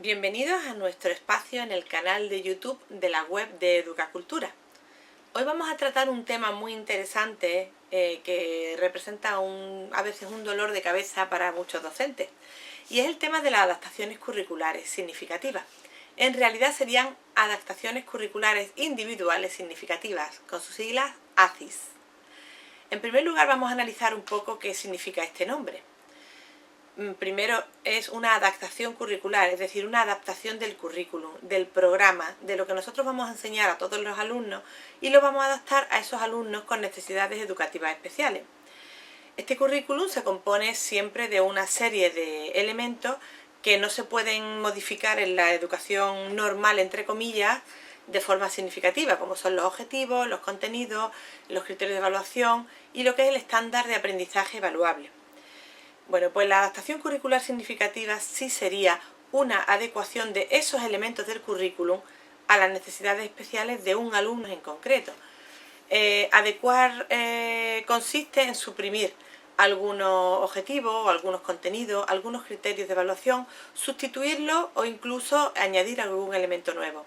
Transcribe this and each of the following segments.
Bienvenidos a nuestro espacio en el canal de YouTube de la web de Educacultura. Hoy vamos a tratar un tema muy interesante que representa a veces un dolor de cabeza para muchos docentes, y es el tema de las adaptaciones curriculares significativas. En realidad serían adaptaciones curriculares individuales significativas, con sus siglas ACIS. En primer lugar vamos a analizar un poco qué significa este nombre. Primero, es una adaptación curricular, es decir, una adaptación del currículum, del programa, de lo que nosotros vamos a enseñar a todos los alumnos, y lo vamos a adaptar a esos alumnos con necesidades educativas especiales. Este currículum se compone siempre de una serie de elementos que no se pueden modificar en la educación normal, entre comillas, de forma significativa, como son los objetivos, los contenidos, los criterios de evaluación y lo que es el estándar de aprendizaje evaluable. Bueno, pues la adaptación curricular significativa sí sería una adecuación de esos elementos del currículum a las necesidades especiales de un alumno en concreto. Adecuar consiste en suprimir algunos objetivos o algunos contenidos, algunos criterios de evaluación, sustituirlos o incluso añadir algún elemento nuevo.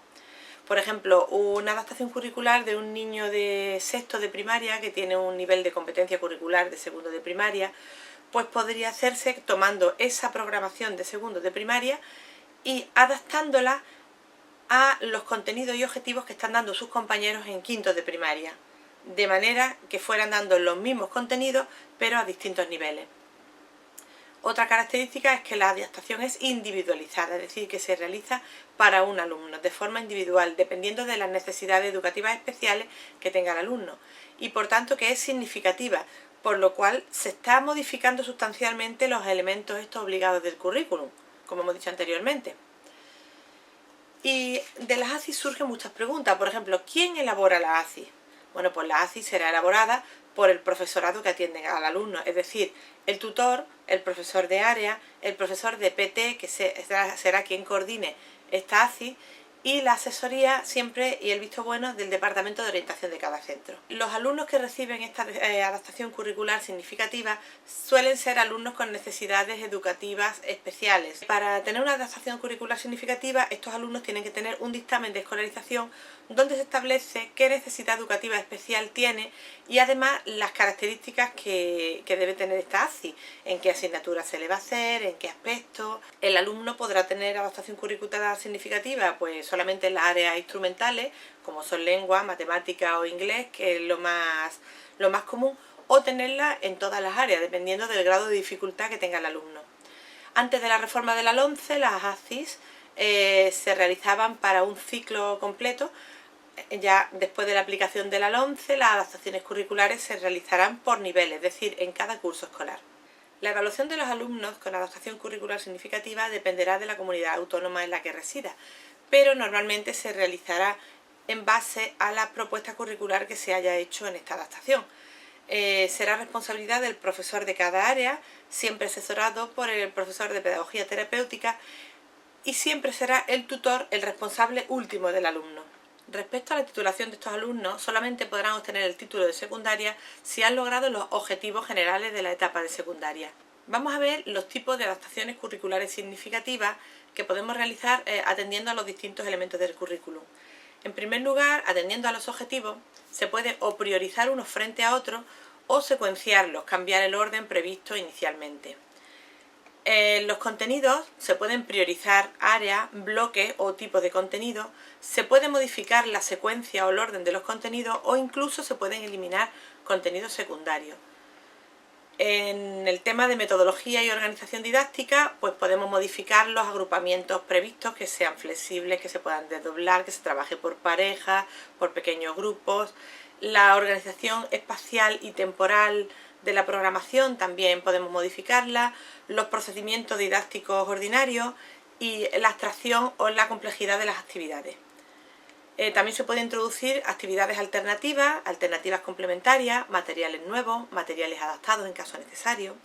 Por ejemplo, una adaptación curricular de un niño de sexto de primaria que tiene un nivel de competencia curricular de segundo de primaria, pues podría hacerse tomando esa programación de segundo de primaria y adaptándola a los contenidos y objetivos que están dando sus compañeros en quinto de primaria, de manera que fueran dando los mismos contenidos pero a distintos niveles. Otra característica es que la adaptación es individualizada, es decir, que se realiza para un alumno, de forma individual, dependiendo de las necesidades educativas especiales que tenga el alumno, y por tanto que es significativa, por lo cual se está modificando sustancialmente los elementos estos obligados del currículum, como hemos dicho anteriormente. Y de las ACIS surgen muchas preguntas. Por ejemplo, ¿quién elabora la ACIS? Bueno, pues la ACIS será elaborada por el profesorado que atiende al alumno, es decir, el tutor, el profesor de área, el profesor de PT, que será quien coordine esta ACIS, y la asesoría siempre y el visto bueno del departamento de orientación de cada centro. Los alumnos que reciben esta adaptación curricular significativa suelen ser alumnos con necesidades educativas especiales. Para tener una adaptación curricular significativa, estos alumnos tienen que tener un dictamen de escolarización donde se establece qué necesidad educativa especial tiene y además las características que debe tener esta ACIS, en qué asignatura se le va a hacer, en qué aspectos. El alumno podrá tener adaptación curricular significativa pues solamente en las áreas instrumentales, como son lengua, matemática o inglés, que es lo más común, o tenerla en todas las áreas, dependiendo del grado de dificultad que tenga el alumno. Antes de la reforma de la LOMCE, las ACIS se realizaban para un ciclo completo. Ya después de la aplicación de la LOMCE, las adaptaciones curriculares se realizarán por niveles, es decir, en cada curso escolar. La evaluación de los alumnos con adaptación curricular significativa dependerá de la comunidad autónoma en la que resida, pero normalmente se realizará en base a la propuesta curricular que se haya hecho en esta adaptación. Será responsabilidad del profesor de cada área, siempre asesorado por el profesor de pedagogía terapéutica, y siempre será el tutor el responsable último del alumno. Respecto a la titulación de estos alumnos, solamente podrán obtener el título de secundaria si han logrado los objetivos generales de la etapa de secundaria. Vamos a ver los tipos de adaptaciones curriculares significativas que podemos realizar atendiendo a los distintos elementos del currículum. En primer lugar, atendiendo a los objetivos, se puede o priorizar unos frente a otros o secuenciarlos, cambiar el orden previsto inicialmente. Los contenidos se pueden priorizar áreas, bloques o tipos de contenido, se puede modificar la secuencia o el orden de los contenidos o incluso se pueden eliminar contenidos secundarios. En el tema de metodología y organización didáctica, pues podemos modificar los agrupamientos previstos, que sean flexibles, que se puedan desdoblar, que se trabaje por parejas, por pequeños grupos. La organización espacial y temporal de la programación también podemos modificarla, los procedimientos didácticos ordinarios y la abstracción o la complejidad de las actividades. También se pueden introducir actividades alternativas, alternativas complementarias, materiales nuevos, materiales adaptados en caso necesario.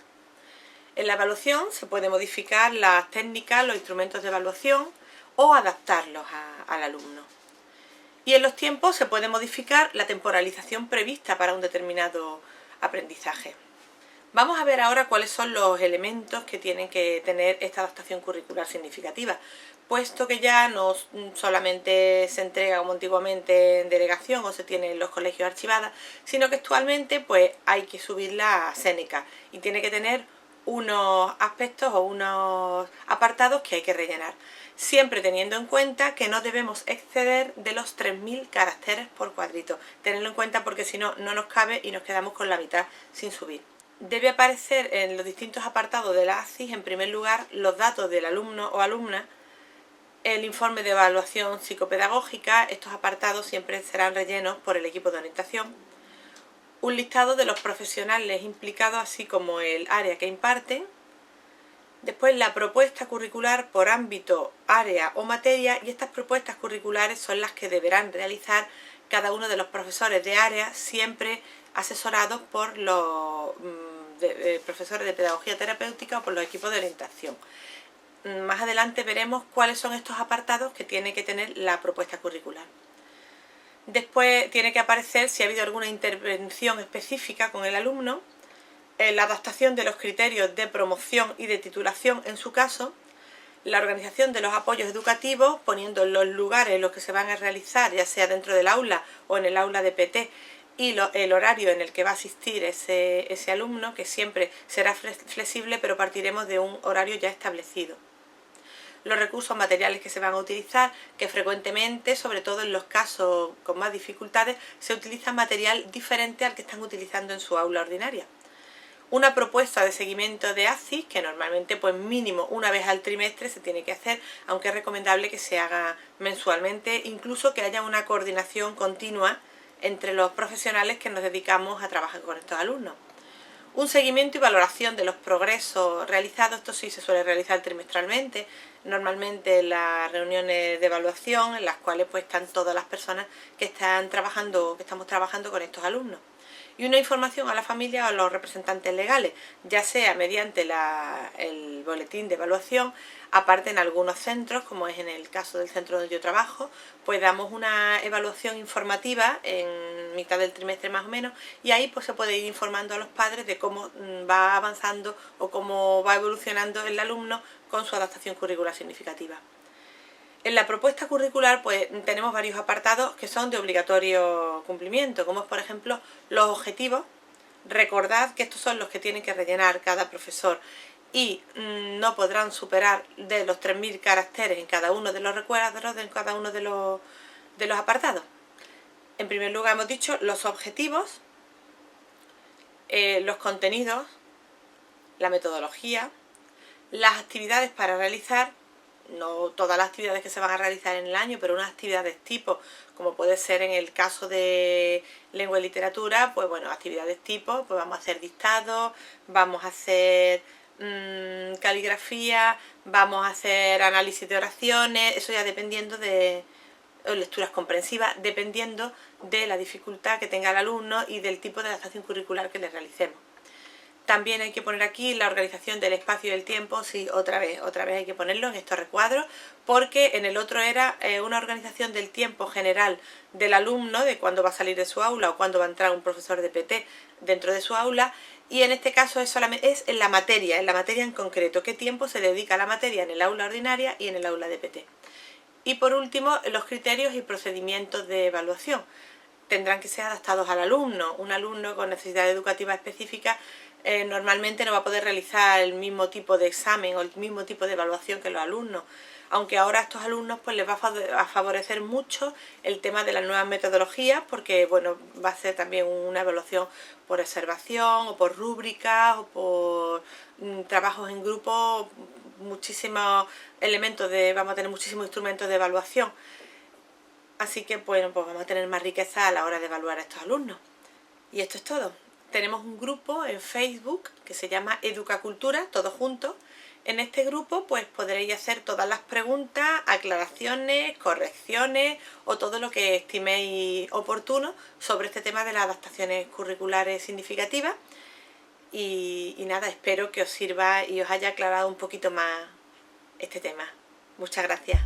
En la evaluación se puede modificar las técnicas, los instrumentos de evaluación o adaptarlos al alumno. Y en los tiempos se puede modificar la temporalización prevista para un determinado aprendizaje. Vamos a ver ahora cuáles son los elementos que tienen que tener esta adaptación curricular significativa, puesto que ya no solamente se entrega como antiguamente en delegación o se tiene en los colegios archivadas, sino que actualmente pues hay que subirla a Seneca y tiene que tener unos aspectos o unos apartados que hay que rellenar, siempre teniendo en cuenta que no debemos exceder de los 3000 caracteres por cuadrito. Tenedlo en cuenta porque si no, no nos cabe y nos quedamos con la mitad sin subir. Debe aparecer en los distintos apartados de la ACIS, en primer lugar, los datos del alumno o alumna, el informe de evaluación psicopedagógica. Estos apartados siempre serán rellenos por el equipo de orientación, un listado de los profesionales implicados, así como el área que imparten, después la propuesta curricular por ámbito, área o materia, y estas propuestas curriculares son las que deberán realizar cada uno de los profesores de área, siempre asesorados por los profesores de pedagogía terapéutica o por los equipos de orientación. Más adelante veremos cuáles son estos apartados que tiene que tener la propuesta curricular. Después tiene que aparecer si ha habido alguna intervención específica con el alumno, la adaptación de los criterios de promoción y de titulación en su caso, la organización de los apoyos educativos, poniendo los lugares en los que se van a realizar, ya sea dentro del aula o en el aula de PT, y el horario en el que va a asistir ese alumno, que siempre será flexible, pero partiremos de un horario ya establecido. Los recursos materiales que se van a utilizar, que frecuentemente, sobre todo en los casos con más dificultades, se utiliza material diferente al que están utilizando en su aula ordinaria. Una propuesta de seguimiento de ACIS, que normalmente pues mínimo una vez al trimestre se tiene que hacer, aunque es recomendable que se haga mensualmente, incluso que haya una coordinación continua entre los profesionales que nos dedicamos a trabajar con estos alumnos. Un seguimiento y valoración de los progresos realizados, esto sí se suele realizar trimestralmente, normalmente en las reuniones de evaluación, en las cuales pues están todas las personas que estamos trabajando con estos alumnos. Y una información a la familia o a los representantes legales, ya sea mediante el boletín de evaluación. Aparte, en algunos centros, como es en el caso del centro donde yo trabajo, pues damos una evaluación informativa en mitad del trimestre más o menos, y ahí pues se puede ir informando a los padres de cómo va avanzando o cómo va evolucionando el alumno con su adaptación curricular significativa. En la propuesta curricular pues tenemos varios apartados que son de obligatorio cumplimiento, como es por ejemplo los objetivos. Recordad que estos son los que tienen que rellenar cada profesor y no podrán superar de los 3000 caracteres en cada uno de los recuadros, en cada uno de los apartados. En primer lugar hemos dicho los objetivos, los contenidos, la metodología, las actividades para realizar. No todas las actividades que se van a realizar en el año, pero unas actividades tipo, como puede ser en el caso de lengua y literatura, pues bueno, actividades tipo, pues vamos a hacer dictados, vamos a hacer caligrafía, vamos a hacer análisis de oraciones, eso ya dependiendo de lecturas comprensivas, dependiendo de la dificultad que tenga el alumno y del tipo de adaptación curricular que le realicemos. También hay que poner aquí la organización del espacio y del tiempo, sí, otra vez hay que ponerlo en estos recuadros, porque en el otro era una organización del tiempo general del alumno, de cuándo va a salir de su aula o cuándo va a entrar un profesor de PT dentro de su aula, y en este caso es en la materia en concreto, qué tiempo se dedica a la materia en el aula ordinaria y en el aula de PT. Y por último, los criterios y procedimientos de evaluación. Tendrán que ser adaptados al alumno. Un alumno con necesidad educativa específica normalmente no va a poder realizar el mismo tipo de examen o el mismo tipo de evaluación que los alumnos, aunque ahora a estos alumnos pues les va a favorecer mucho el tema de las nuevas metodologías, porque bueno, va a ser también una evaluación por observación o por rúbricas o por trabajos en grupo, muchísimos elementos vamos a tener muchísimos instrumentos de evaluación, así que bueno, pues vamos a tener más riqueza a la hora de evaluar a estos alumnos. Y esto es todo. Tenemos un grupo en Facebook que se llama Educacultura, todos juntos. En este grupo pues podréis hacer todas las preguntas, aclaraciones, correcciones o todo lo que estiméis oportuno sobre este tema de las adaptaciones curriculares significativas. Y nada, espero que os sirva y os haya aclarado un poquito más este tema. Muchas gracias.